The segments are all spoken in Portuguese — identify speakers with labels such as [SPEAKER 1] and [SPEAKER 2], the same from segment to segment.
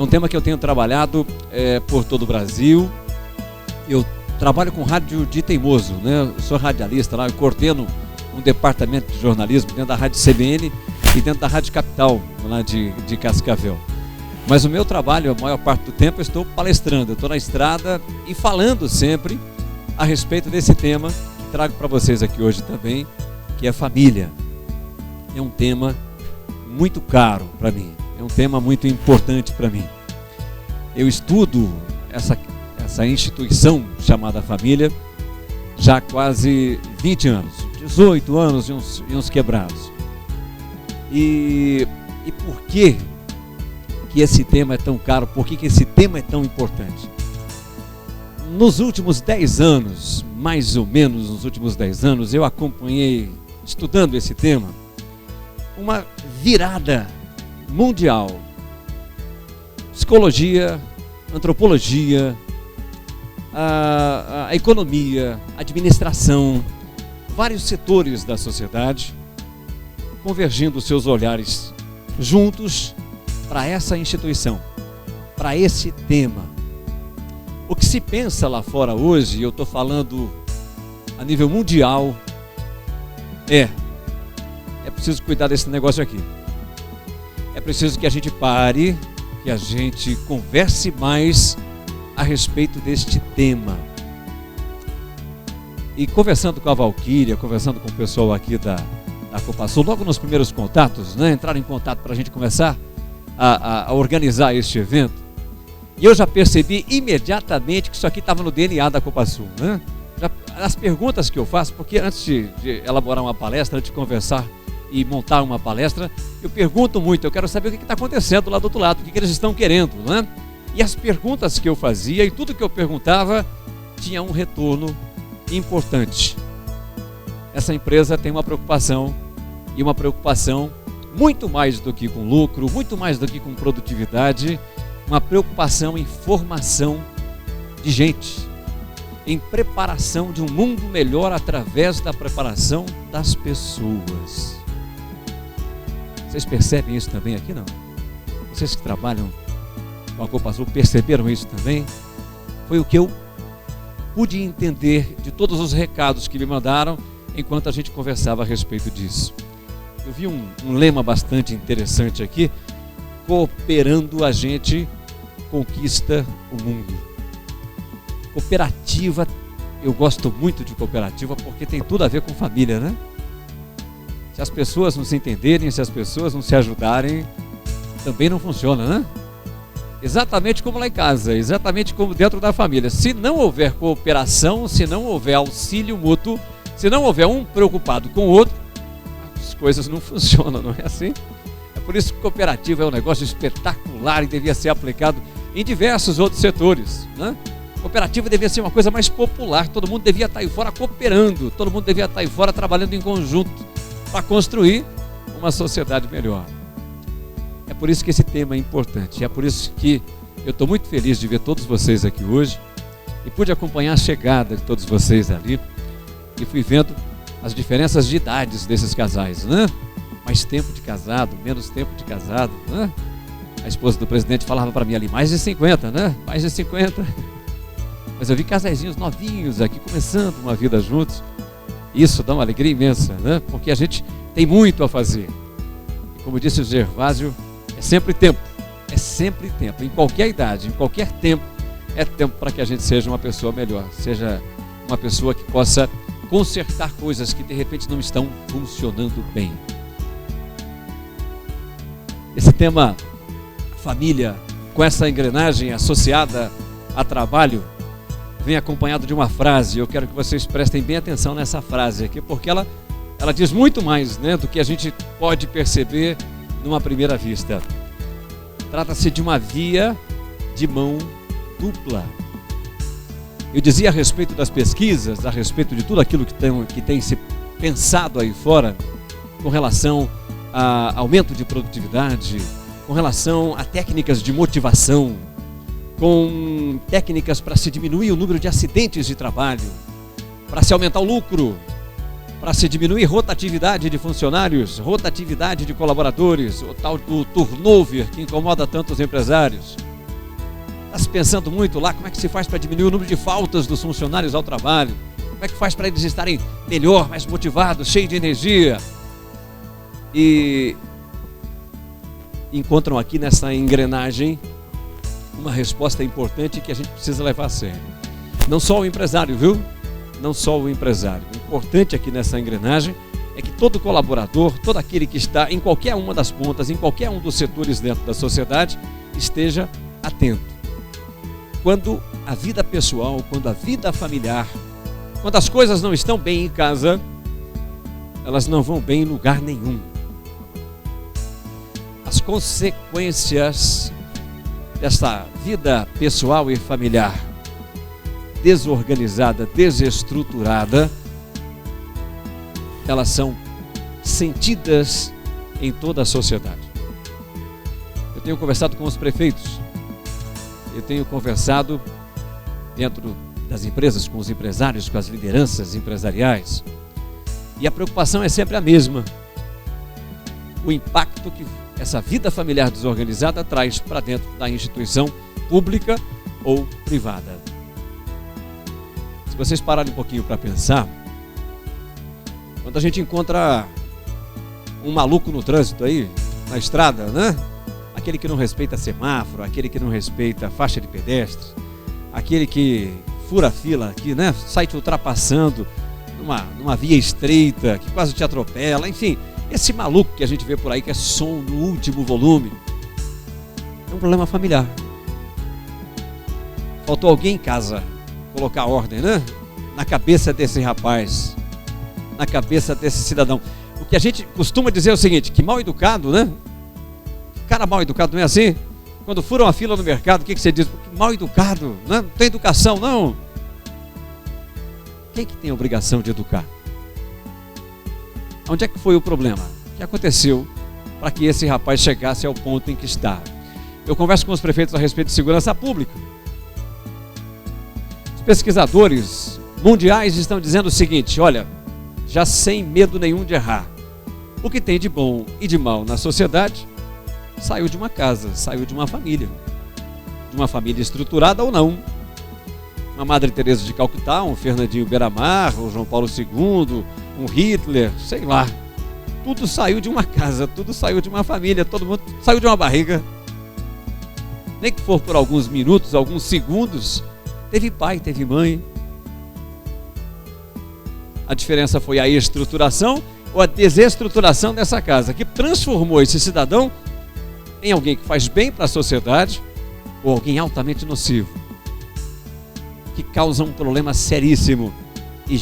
[SPEAKER 1] um tema que eu tenho trabalhado por todo o Brasil. Eu trabalho com rádio de Teimoso, né? Eu sou radialista lá, eu coordeno um departamento de jornalismo dentro da Rádio CBN e dentro da Rádio Capital, lá de Cascavel. Mas o meu trabalho, a maior parte do tempo, eu estou palestrando, eu estou na estrada e falando sempre a respeito desse tema que trago para vocês aqui hoje também, que é família. É um tema muito caro para mim, é um tema muito importante para mim. Eu estudo essa instituição chamada família já há quase 20 anos, 18 anos e uns quebrados. E por que esse tema é tão caro? Por que esse tema é tão importante? Nos últimos 10 anos, mais ou menos nos últimos 10 anos, eu acompanhei, estudando esse tema, uma virada mundial. Psicologia, antropologia, a economia, a administração, vários setores da sociedade convergindo seus olhares juntos para essa instituição, para esse tema. O que se pensa lá fora hoje, eu estou falando a nível mundial, é preciso cuidar desse negócio aqui. É preciso que a gente pare, que a gente converse mais a respeito deste tema. E conversando com a Valquíria, conversando com o pessoal aqui da Copasul, logo nos primeiros contatos, né, entraram em contato para a gente começar a organizar este evento, e eu já percebi imediatamente que isso aqui estava no DNA da Copasul, né? As perguntas que eu faço, porque antes de elaborar uma palestra, antes de conversar e montar uma palestra, eu pergunto muito, eu quero saber o que está acontecendo lá do outro lado, o que eles estão querendo, né? E as perguntas que eu fazia e tudo que eu perguntava tinha um retorno importante. Essa empresa tem uma preocupação, e uma preocupação muito mais do que com lucro, muito mais do que com produtividade, uma preocupação em formação de gente, em preparação de um mundo melhor através da preparação das pessoas. Vocês percebem isso também aqui, não? Vocês que trabalham com a Copasul perceberam isso também? Foi o que eu pude entender de todos os recados que me mandaram enquanto a gente conversava a respeito disso. Eu vi um lema bastante interessante aqui: cooperando a gente conquista o mundo. Cooperativa, eu gosto muito de cooperativa porque tem tudo a ver com família, né? Se as pessoas não se entenderem, se as pessoas não se ajudarem, também não funciona, né? Exatamente como lá em casa, exatamente como dentro da família. Se não houver cooperação, se não houver auxílio mútuo, se não houver um preocupado com o outro, as coisas não funcionam, não é assim? É por isso que cooperativa é um negócio espetacular e devia ser aplicado em diversos outros setores, né? Cooperativa devia ser uma coisa mais popular, todo mundo devia estar aí fora cooperando, todo mundo devia estar aí fora trabalhando em conjunto para construir uma sociedade melhor. É por isso que esse tema é importante, é por isso que eu estou muito feliz de ver todos vocês aqui hoje e pude acompanhar a chegada de todos vocês ali e fui vendo as diferenças de idades desses casais, né? Mais tempo de casado, menos tempo de casado, né? A esposa do presidente falava para mim ali, mais de 50, né? Mais de 50. Mas eu vi casaizinhos novinhos aqui, começando uma vida juntos. Isso dá uma alegria imensa, né? Porque a gente tem muito a fazer. E como disse o Gervásio, é sempre tempo. É sempre tempo. Em qualquer idade, em qualquer tempo, é tempo para que a gente seja uma pessoa melhor. Seja uma pessoa que possa consertar coisas que de repente não estão funcionando bem. Esse tema família, com essa engrenagem associada a trabalho, vem acompanhado de uma frase. Eu quero que vocês prestem bem atenção nessa frase aqui, porque ela diz muito mais, né, do que a gente pode perceber numa primeira vista. Trata-se de uma via de mão dupla. Eu dizia a respeito das pesquisas, a respeito de tudo aquilo que tem se pensado aí fora, com relação a aumento de produtividade, com relação a técnicas de motivação, com técnicas para se diminuir o número de acidentes de trabalho, para se aumentar o lucro, para se diminuir rotatividade de funcionários, rotatividade de colaboradores, o tal do turnover que incomoda tanto os empresários. Está se pensando muito lá como é que se faz para diminuir o número de faltas dos funcionários ao trabalho, como é que faz para eles estarem melhor, mais motivados, cheios de energia. E encontram aqui nessa engrenagem uma resposta importante que a gente precisa levar a sério. Não só o empresário, viu? Não só o empresário. O importante aqui nessa engrenagem é que todo colaborador, todo aquele que está em qualquer uma das pontas, em qualquer um dos setores dentro da sociedade, esteja atento. Quando a vida pessoal, quando a vida familiar, quando as coisas não estão bem em casa, elas não vão bem em lugar nenhum. As consequências dessa vida pessoal e familiar desorganizada, desestruturada, elas são sentidas em toda a sociedade. Eu tenho conversado com os prefeitos, eu tenho conversado dentro das empresas, com os empresários, com as lideranças empresariais, e a preocupação é sempre a mesma. O impacto que essa vida familiar desorganizada traz para dentro da instituição pública ou privada. Se vocês pararem um pouquinho para pensar, quando a gente encontra um maluco no trânsito aí, na estrada, né? Aquele que não respeita semáforo, aquele que não respeita faixa de pedestre, aquele que fura a fila aqui, né? Sai te ultrapassando numa via estreita, que quase te atropela, enfim, esse maluco que a gente vê por aí, que é som no último volume, é um problema familiar. Faltou alguém em casa colocar ordem, né? Na cabeça desse rapaz, na cabeça desse cidadão. O que a gente costuma dizer é o seguinte, que mal educado, né? Cara mal educado, não é assim? Quando furam a fila no mercado, o que você diz? Mal educado, né? Não tem educação, não. Quem que tem a obrigação de educar? Onde é que foi o problema? O que aconteceu para que esse rapaz chegasse ao ponto em que está? Eu converso com os prefeitos a respeito de segurança pública. Os pesquisadores mundiais estão dizendo o seguinte, olha, já sem medo nenhum de errar, o que tem de bom e de mal na sociedade saiu de uma casa, saiu de uma família estruturada ou não. Uma Madre Teresa de Calcutá, um Fernandinho Beiramar, um João Paulo II, um Hitler, sei lá. Tudo saiu de uma casa, tudo saiu de uma família, todo mundo saiu de uma barriga. Nem que for por alguns minutos, alguns segundos, teve pai, teve mãe. A diferença foi a estruturação ou a desestruturação dessa casa, que transformou esse cidadão em alguém que faz bem para a sociedade ou alguém altamente nocivo, que causa um problema seríssimo e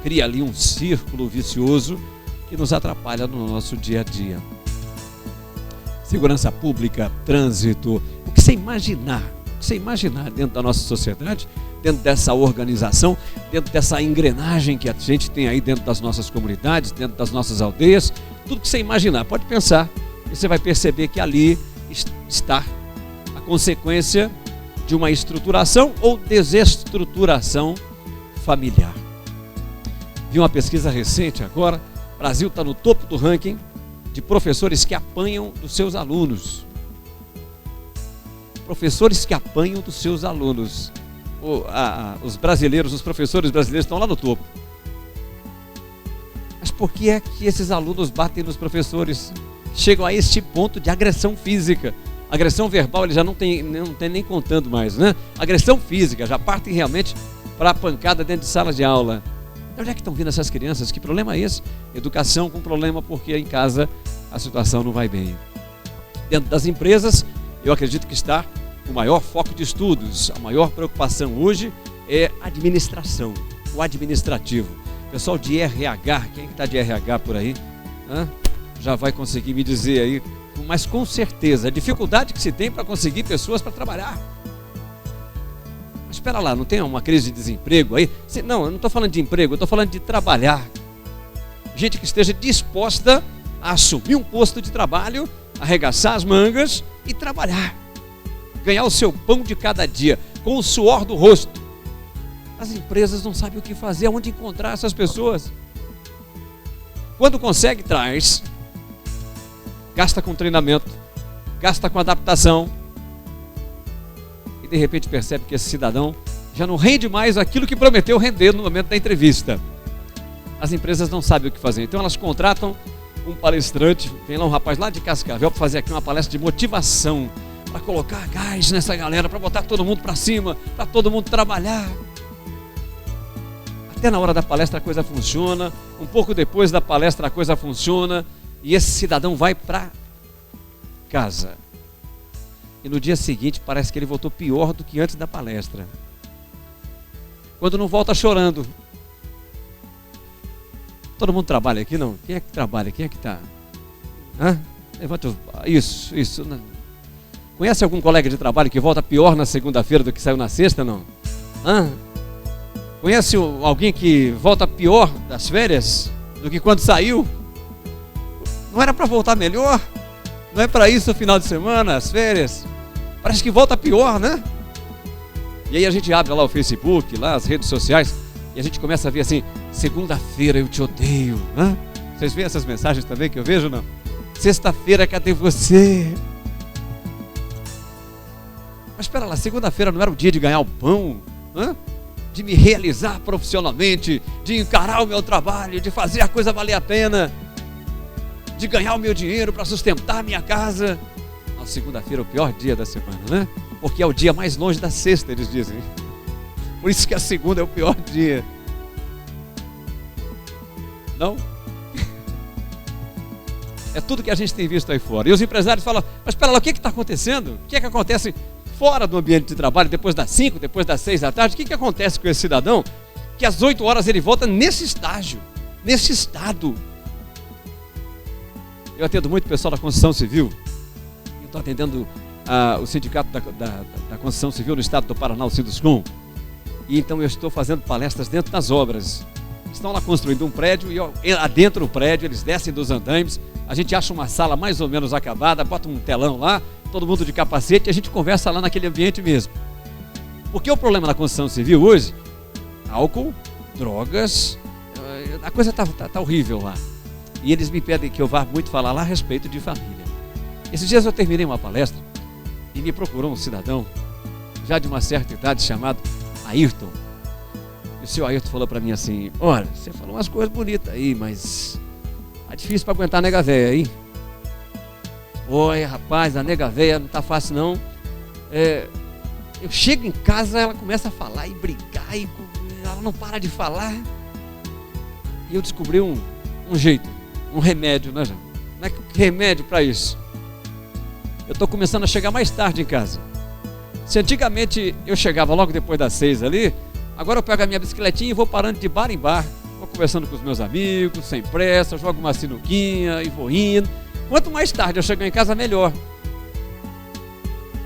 [SPEAKER 1] cria ali um círculo vicioso que nos atrapalha no nosso dia a dia. Segurança pública, trânsito, o que você imaginar dentro da nossa sociedade, dentro dessa organização, dentro dessa engrenagem que a gente tem aí dentro das nossas comunidades, dentro das nossas aldeias, tudo que você imaginar, pode pensar, e você vai perceber que ali está a consequência de uma estruturação ou desestruturação familiar. Vi uma pesquisa recente agora, o Brasil está no topo do ranking de professores que apanham dos seus alunos. Professores que apanham dos seus alunos. Os professores brasileiros estão lá no topo. Mas por que é que esses alunos batem nos professores? Chegam a este ponto de agressão física. Agressão verbal eles já não tem nem contando mais, né? Agressão física, já partem realmente para a pancada dentro de sala de aula. De onde é que estão vindo essas crianças? Que problema é esse? Educação com problema porque em casa a situação não vai bem. Dentro das empresas, eu acredito que está o maior foco de estudos. A maior preocupação hoje é a administração, o administrativo. Pessoal de RH, quem é que está de RH por aí? Já vai conseguir me dizer aí, mas com certeza, a dificuldade que se tem para conseguir pessoas para trabalhar. Mas espera lá, não tem uma crise de desemprego aí? Não, eu não estou falando de emprego, eu estou falando de trabalhar. Gente que esteja disposta a assumir um posto de trabalho, arregaçar as mangas e trabalhar. Ganhar o seu pão de cada dia, com o suor do rosto. As empresas não sabem o que fazer, onde encontrar essas pessoas. Quando consegue, traz. Gasta com treinamento, gasta com adaptação. e de repente percebe que esse cidadão já não rende mais aquilo que prometeu render no momento da entrevista. As empresas não sabem o que fazer, então elas contratam um palestrante, vem lá um rapaz lá de Cascavel para fazer aqui uma palestra de motivação, para colocar gás nessa galera, para botar todo mundo para cima, para todo mundo trabalhar. Até na hora da palestra a coisa funciona, um pouco depois da palestra a coisa funciona, e esse cidadão vai para casa. E no dia seguinte parece que ele voltou pior do que antes da palestra. Quando não volta chorando. Todo mundo trabalha aqui, não? Quem é que trabalha? Quem é que está? Levanta isso. Não. Conhece algum colega de trabalho que volta pior na segunda-feira do que saiu na sexta, não? Conhece alguém que volta pior das férias do que quando saiu? Não era para voltar melhor? Não é para isso o final de semana, as férias? Parece que volta pior, né? E aí a gente abre lá o Facebook, lá as redes sociais, e a gente começa a ver assim: segunda-feira eu te odeio. Vocês veem essas mensagens também que eu vejo, não? Sexta-feira, cadê você? Mas espera lá, segunda-feira não era o dia de ganhar o pão? De me realizar profissionalmente, de encarar o meu trabalho, de fazer a coisa valer a pena, de ganhar o meu dinheiro para sustentar a minha casa. A segunda-feira é o pior dia da semana, né? Porque é o dia mais longe da sexta, eles dizem. Por isso que a segunda é o pior dia. Não? É tudo que a gente tem visto aí fora. E os empresários falam: mas espera lá, o que está acontecendo? O que é que acontece fora do ambiente de trabalho, depois das 5, depois das 6 da tarde? O que acontece com esse cidadão que às 8 horas ele volta nesse estágio, nesse estado? Eu atendo muito pessoal da construção civil. Eu estou atendendo o sindicato da construção civil no estado do Paraná, o Sinduscom. E então eu estou fazendo palestras dentro das obras. Estão lá construindo um prédio e adentro do prédio eles descem dos andaimes. A gente acha uma sala mais ou menos acabada, bota um telão lá, todo mundo de capacete, e a gente conversa lá naquele ambiente mesmo. Porque o problema na construção civil hoje: álcool, drogas, a coisa tá horrível lá. E eles me pedem que eu vá muito falar lá a respeito de família. Esses dias eu terminei uma palestra e me procurou um cidadão, já de uma certa idade, chamado Ayrton. E o seu Ayrton falou para mim assim: olha, você falou umas coisas bonitas aí, mas é difícil para aguentar a nega véia aí. Oi, rapaz, a nega véia não tá fácil não. Eu chego em casa, ela começa a falar e brigar, e ela não para de falar. E eu descobri um jeito, um remédio, né, João? Não é que remédio para isso? Eu estou começando a chegar mais tarde em casa. Se antigamente eu chegava logo depois das 6 ali, agora eu pego a minha bicicletinha e vou parando de bar em bar. Vou conversando com os meus amigos, sem pressa, jogo uma sinuquinha e vou indo. Quanto mais tarde eu chegar em casa, melhor.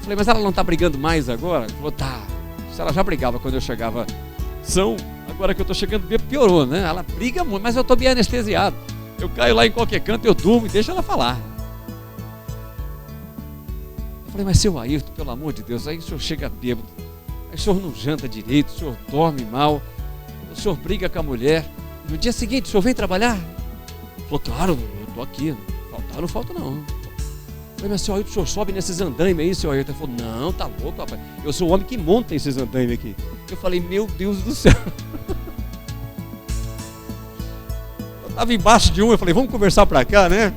[SPEAKER 1] Falei: mas ela não está brigando mais agora? Ele falou: tá. Se ela já brigava quando eu chegava agora que eu estou chegando bem, piorou, né? Ela briga muito, mas eu estou bem anestesiado. Eu caio lá em qualquer canto, eu durmo e deixo ela falar. Eu falei: mas seu Ayrton, pelo amor de Deus, aí o senhor chega bêbado, aí o senhor não janta direito, o senhor dorme mal, o senhor briga com a mulher, e no dia seguinte o senhor vem trabalhar? Ele falou: claro, eu estou aqui, não falta não. Eu falei: mas seu Ayrton, o senhor sobe nesses andaimes aí, seu Ayrton? Ele falou: não, tá louco, rapaz, eu sou o homem que monta esses andaimes aqui. Eu falei: meu Deus do céu. Eu estava embaixo de um, eu falei: vamos conversar para cá, né?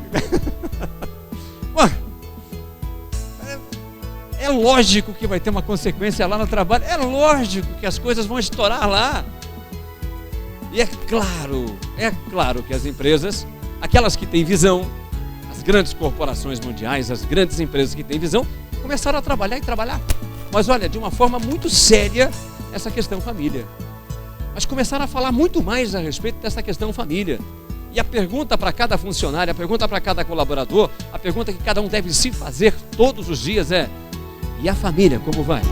[SPEAKER 1] É lógico que vai ter uma consequência lá no trabalho, é lógico que as coisas vão estourar lá. E é claro que as empresas, aquelas que têm visão, as grandes corporações mundiais, as grandes empresas que têm visão, começaram a trabalhar, mas olha, de uma forma muito séria, essa questão família. Mas começaram a falar muito mais a respeito dessa questão família. E a pergunta para cada funcionário, a pergunta para cada colaborador, a pergunta que cada um deve se fazer todos os dias é: e a família, como vai?